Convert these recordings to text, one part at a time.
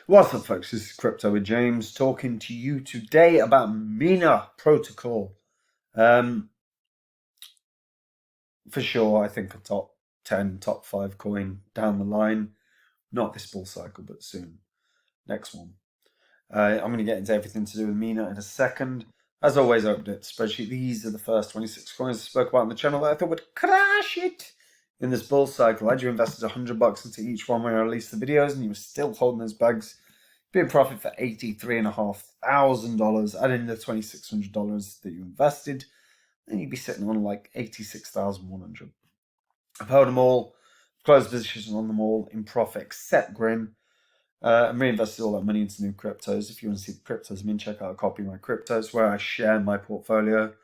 What's up, folks? This is Crypto with James talking to you today about Mina Protocol. For sure, I think a top 10, top 5 coin down the line. Not this bull cycle, but soon. Next one. I'm going to get into everything to do with Mina in a second. As always, I update the spreadsheet. These are the first 26 coins I spoke about on the channel that I thought would crash it in this bull cycle. I had you invested $100 into each one when I released the videos, and you were still holding those bags. Be in profit for $83,500, adding the $2,600 that you invested, then you'd be sitting on like $86,100. I've held them all, closed positions on them all in profit, except Grin. And reinvested all that money into new cryptos. If you want to see the cryptos, check out a copy of my cryptos where I share my portfolio,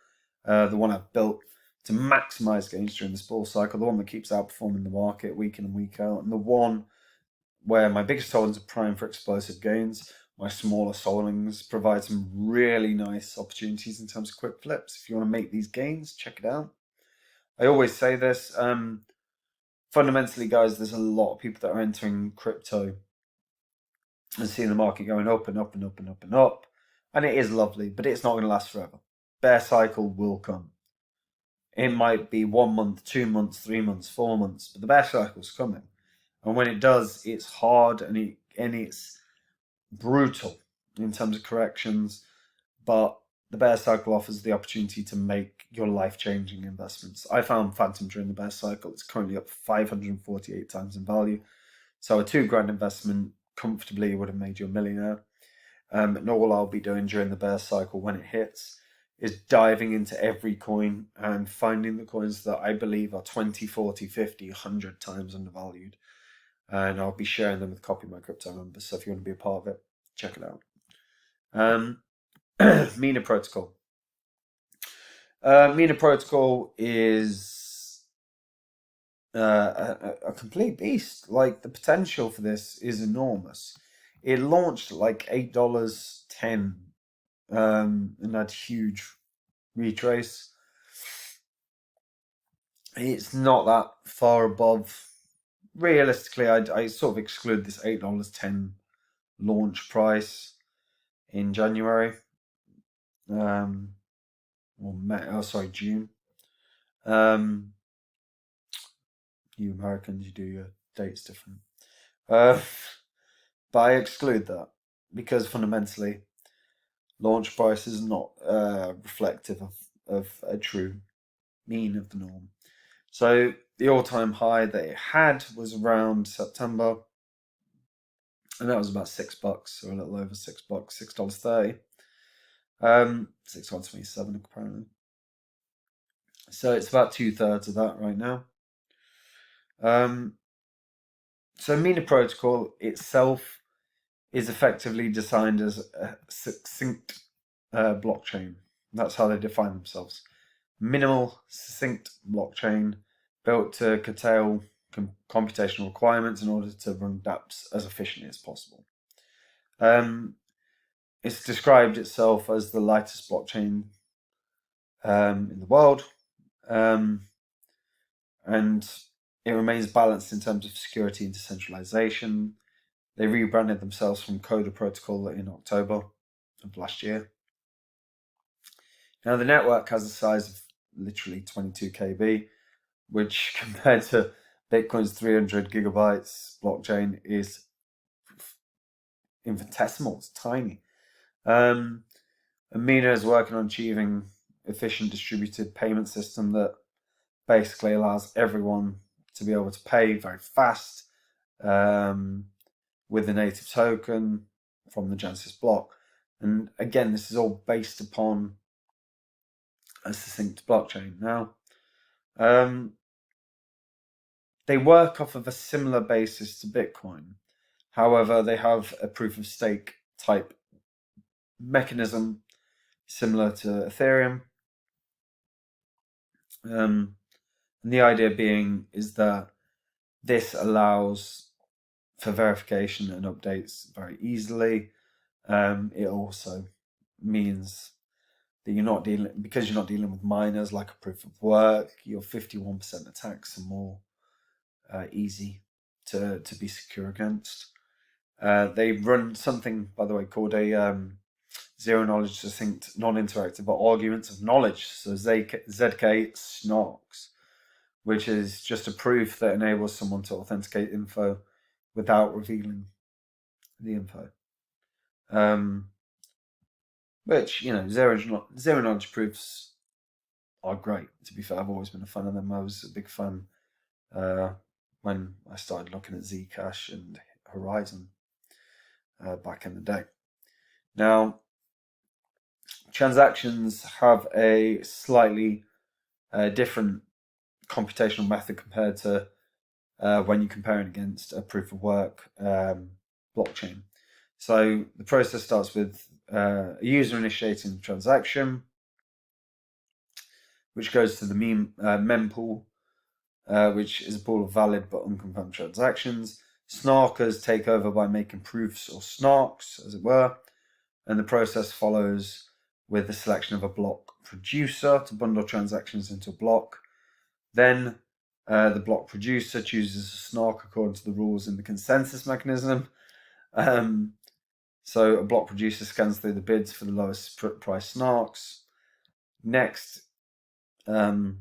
the one I've built to maximize gains during this bull cycle, the one that keeps outperforming the market week in and week out, and the one where my biggest holdings are prime for explosive gains. My smaller holdings provide some really nice opportunities in terms of quick flips. If you want to make these gains, check it out. I always say this. Fundamentally, guys, there's a lot of people that are entering crypto and seeing the market going up and up and up and up and up. And it is lovely, but it's not going to last forever. Bear cycle will come. It might be 1 month, 2 months, 3 months, 4 months, but the bear cycle's coming. And when it does, it's hard and it's brutal in terms of corrections. But the bear cycle offers the opportunity to make your life-changing investments. I found Phantom during the bear cycle. It's currently up 548 times in value. So a $2,000 investment comfortably would have made you a millionaire. And all I'll be doing during the bear cycle when it hits is diving into every coin and finding the coins that I believe are 20, 40, 50, 100 times undervalued. And I'll be sharing them with a copy of my crypto members. So if you want to be a part of it, check it out. Mina Protocol. Mina Protocol is a complete beast. Like, the potential for this is enormous. It launched at like $8.10 and had huge retrace. It's not that far above. Realistically, I sort of exclude this $8.10 launch price in January. June. You Americans, you do your dates different. But I exclude that because fundamentally, launch price is not reflective of a true mean of the norm. So the all-time high that it had was around September, and that was about $6, or a little over $6, $6.30. $6.27 apparently. So it's about 2/3 of that right now. So Mina Protocol itself is effectively designed as a succinct blockchain. That's how they define themselves. Minimal, succinct blockchain built to curtail computational requirements in order to run DAPPs as efficiently as possible. It's described itself as the lightest blockchain in the world, and it remains balanced in terms of security and decentralization. They rebranded themselves from Coda Protocol in October of last year. Now, the network has a size of literally 22 KB, which compared to Bitcoin's 300 gigabytes blockchain is infinitesimal. It's tiny. Mina is working on achieving efficient distributed payment system that basically allows everyone to be able to pay very fast with the native token from the Genesis block. And again, this is all based upon a succinct blockchain. Now, they work off of a similar basis to Bitcoin. However, they have a proof of stake type mechanism similar to Ethereum. And the idea being is that this allows for verification and updates very easily. It also means that you're not dealing with miners like a proof of work. Your 51% attacks are more easy to be secure against. They run something, by the way, called a zero knowledge succinct non-interactive but arguments of knowledge, so ZK snarks, which is just a proof that enables someone to authenticate info without revealing the info. Which, zero knowledge proofs are great. To be fair, I've always been a fan of them. I was a big fan when I started looking at Zcash and Horizon back in the day. Now, transactions have a slightly different computational method compared to when you're comparing against a proof of work blockchain. So the process starts with a user initiating the transaction, which goes to the mempool, which is a pool of valid but unconfirmed transactions. Snarkers take over by making proofs or snarks, as it were, and the process follows with the selection of a block producer to bundle transactions into a block. Then the block producer chooses a snark according to the rules in the consensus mechanism. So a block producer scans through the bids for the lowest price snarks. Next, it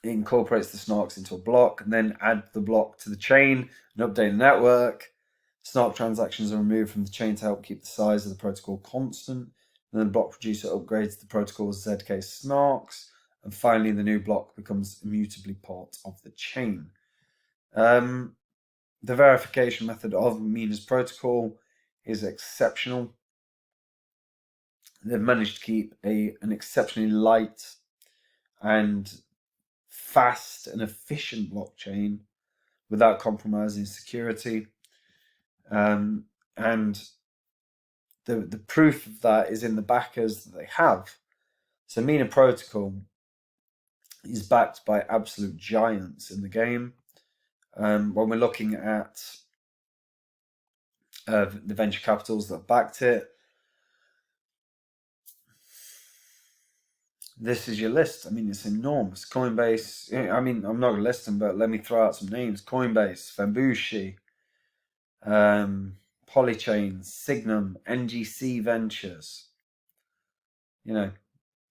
incorporates the snarks into a block and then add the block to the chain and update the network. Snark transactions are removed from the chain to help keep the size of the protocol constant. And then the block producer upgrades the protocol's ZK snarks. And finally, the new block becomes immutably part of the chain. The verification method of Mina's protocol is exceptional. They've managed to keep an exceptionally light and fast and efficient blockchain without compromising security. And the proof of that is in the backers that they have. So Mina Protocol is backed by absolute giants in the game. When we're looking at the venture capitals that backed it, this is your list. I mean, it's enormous. Coinbase, I mean, I'm not going to list them, but let me throw out some names. Coinbase, Fambushi, Polychain, Signum, NGC Ventures.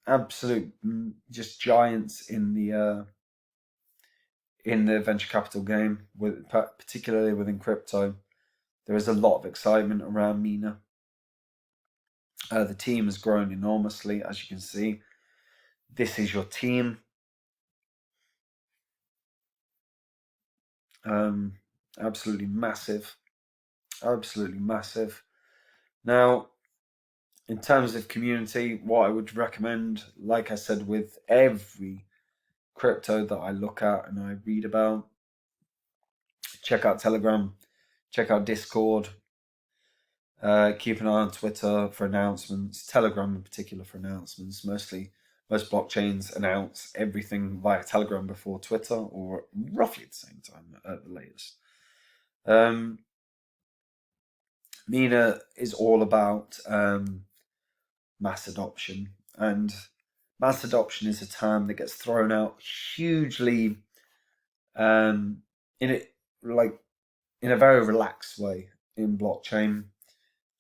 Absolute just giants in the venture capital game, particularly within crypto. There is a lot of excitement around Mina. The team has grown enormously, as you can see. This is your team. Absolutely massive. Absolutely massive. Now, in terms of community, what I would recommend, like I said, with every crypto that I look at and I read about, check out Telegram, check out Discord, keep an eye on Twitter for announcements, Telegram in particular for announcements. Most blockchains announce everything via Telegram before Twitter, or roughly at the same time at the latest. Mina is all about mass adoption, and mass adoption is a term that gets thrown out hugely in a very relaxed way in blockchain,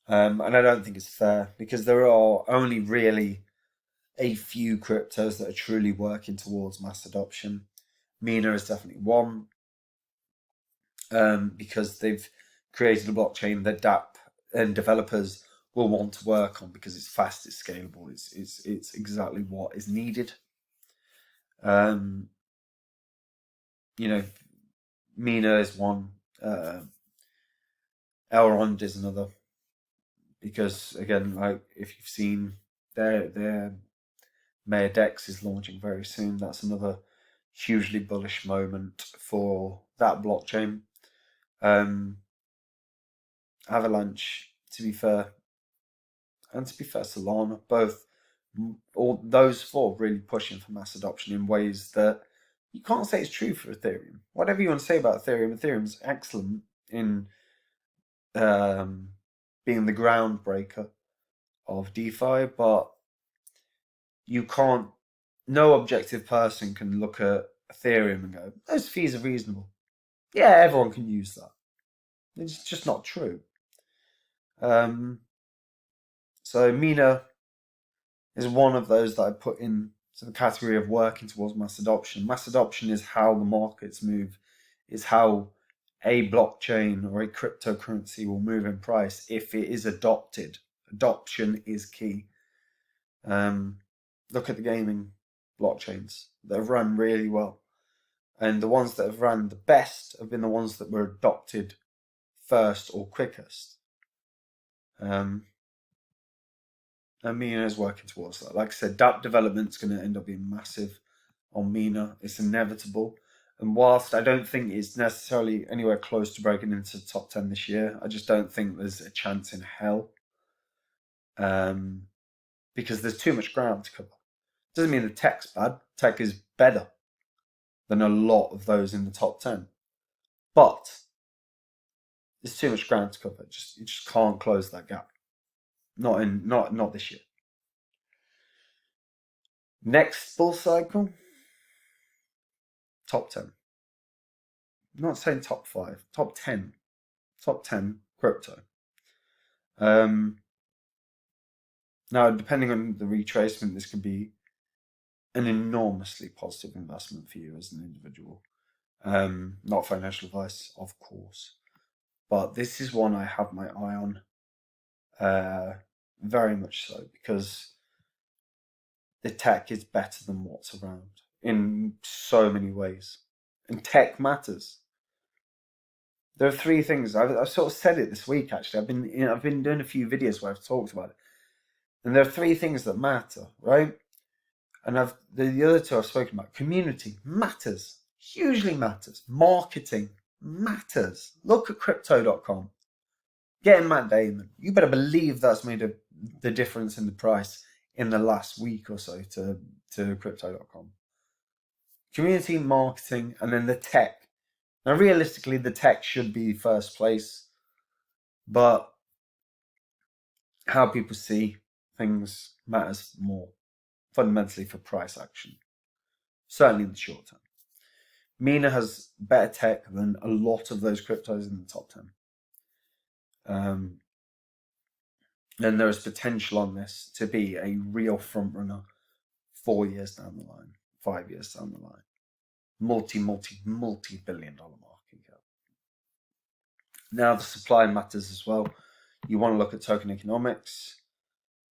and I don't think it's fair, because there are only really a few cryptos that are truly working towards mass adoption. Mina is definitely one, because they've created a blockchain that DAPP and developers will want to work on, because it's fast, it's scalable, it's exactly what is needed. Mina is one. Elrond is another, because again, like, if you've seen their Mayor Dex is launching very soon. That's another hugely bullish moment for that blockchain. Avalanche, to be fair, and to be fair, Solana, both, all those four really pushing for mass adoption in ways that you can't say it's true for Ethereum. Whatever you want to say about Ethereum, Ethereum's excellent in being the groundbreaker of DeFi, but no objective person can look at Ethereum and go, those fees are reasonable. Yeah, everyone can use that. It's just not true. So Mina is one of those that I put in to the category of working towards mass adoption. Mass adoption is how the markets move, is how a blockchain or a cryptocurrency will move in price if it is adopted. Adoption is key. Look at the gaming blockchains that have run really well. And the ones that have run the best have been the ones that were adopted first or quickest. And Mina is working towards that. Like I said, DAPP development's going to end up being massive on Mina. It's inevitable. And whilst I don't think it's necessarily anywhere close to breaking into the top 10 this year, I just don't think there's a chance in hell. Because there's too much ground to cover. Doesn't mean the tech's bad. Tech is better than a lot of those in the top 10. But there's too much ground to cover. You just can't close that gap. Not this year. Next bull cycle, top 10. I'm not saying top 5, top 10. Top 10 crypto. Now, depending on the retracement, this could be an enormously positive investment for you as an individual. Not financial advice, of course. But this is one I have my eye on. Very much so, because the tech is better than what's around in so many ways. And tech matters. There are three things. I've sort of said it this week, actually. I've been doing a few videos where I've talked about it. And there are three things that matter, right? And the other two I've spoken about. Community matters. Hugely matters. Marketing matters. Look at crypto.com. Getting Matt Damon. You better believe that's made the difference in the price in the last week or so to crypto.com. Community, marketing, and then the tech. Now, realistically, the tech should be first place, but how people see things matters more, fundamentally, for price action. Certainly in the short term. Mina has better tech than a lot of those cryptos in the top 10. And there is potential on this to be a real front runner 4 years down the line, 5 years down the line. Multi-billion dollar market cap. Now the supply matters as well. You want to look at token economics,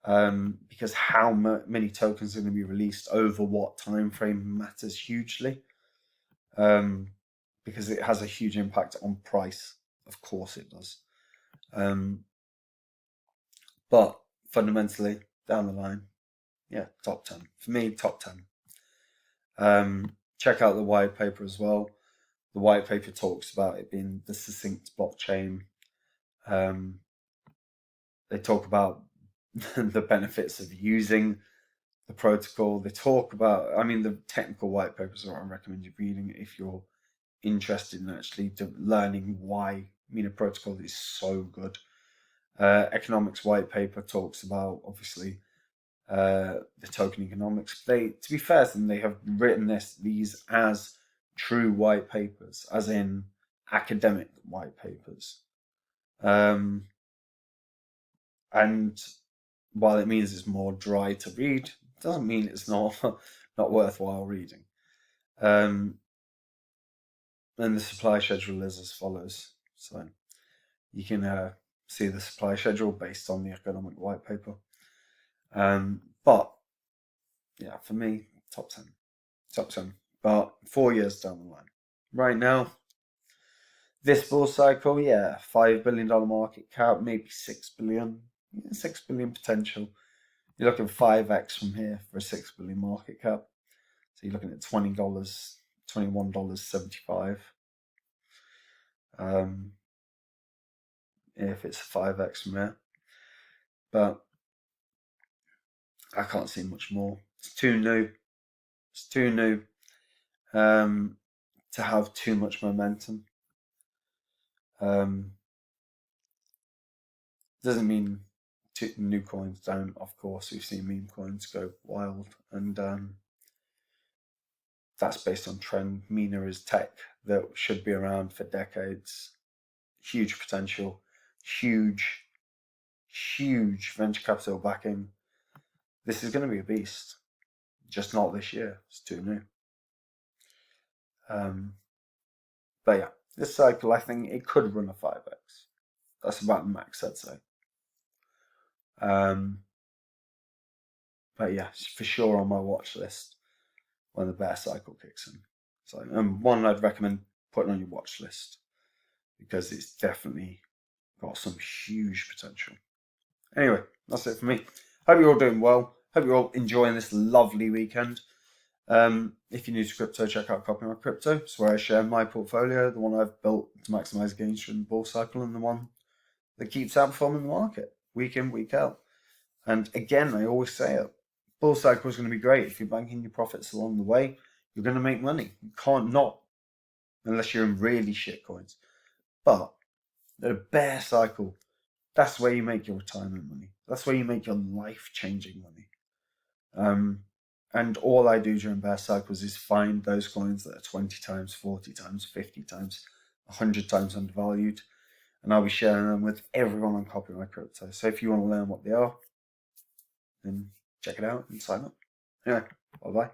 because how many tokens are going to be released over what time frame matters hugely, because it has a huge impact on price. Of course it does. But fundamentally, down the line, yeah, top 10. For me, top 10. Check out the white paper as well. The white paper talks about it being the succinct blockchain. They talk about the benefits of using the protocol. They talk about, the technical white papers are what I recommend you reading if you're interested in actually learning why Mina Protocol is so good. Economics white paper talks about, obviously, the token economics. To be fair to them, they have written these as true white papers, as in academic white papers. And while it means it's more dry to read, it doesn't mean it's not worthwhile reading. And the supply schedule is as follows. So you can see the supply schedule based on the economic white paper. But yeah, for me, top 10. But 4 years down the line. Right now, this bull cycle, yeah, $5 billion market cap, maybe 6 billion. 6 billion potential. You're looking 5x from here for a 6 billion market cap. So you're looking at $20, $21.75. If it's 5x from here. But I can't see much more. It's too new. To have too much momentum. Doesn't mean new coins don't. Of course, we've seen meme coins go wild, and that's based on trend. Mina is tech that should be around for decades. huge potential, huge venture capital backing. This is going to be a beast, just not this year. It's too new. But yeah, this cycle, I think it could run a 5x. That's about the max, I'd say. But yeah, for sure on my watch list when the bear cycle kicks in. So, one I'd recommend putting on your watch list because it's definitely got some huge potential. Anyway, that's it for me. Hope you're all doing well. Hope you're all enjoying this lovely weekend. If you're new to crypto, check out Copy My Crypto. It's where I share my portfolio, the one I've built to maximize gains from the bull cycle, and the one that keeps outperforming the market week in, week out. And again, I always say it, bull cycle is going to be great. If you're banking your profits along the way, you're going to make money. You can't not, unless you're in really shit coins. But the bear cycle, that's where you make your retirement money. That's where you make your life-changing money. And all I do during bear cycles is find those coins that are 20 times, 40 times, 50 times, 100 times undervalued. And I'll be sharing them with everyone on Copy My Crypto. So if you want to learn what they are, then check it out and sign up. Anyway, bye-bye.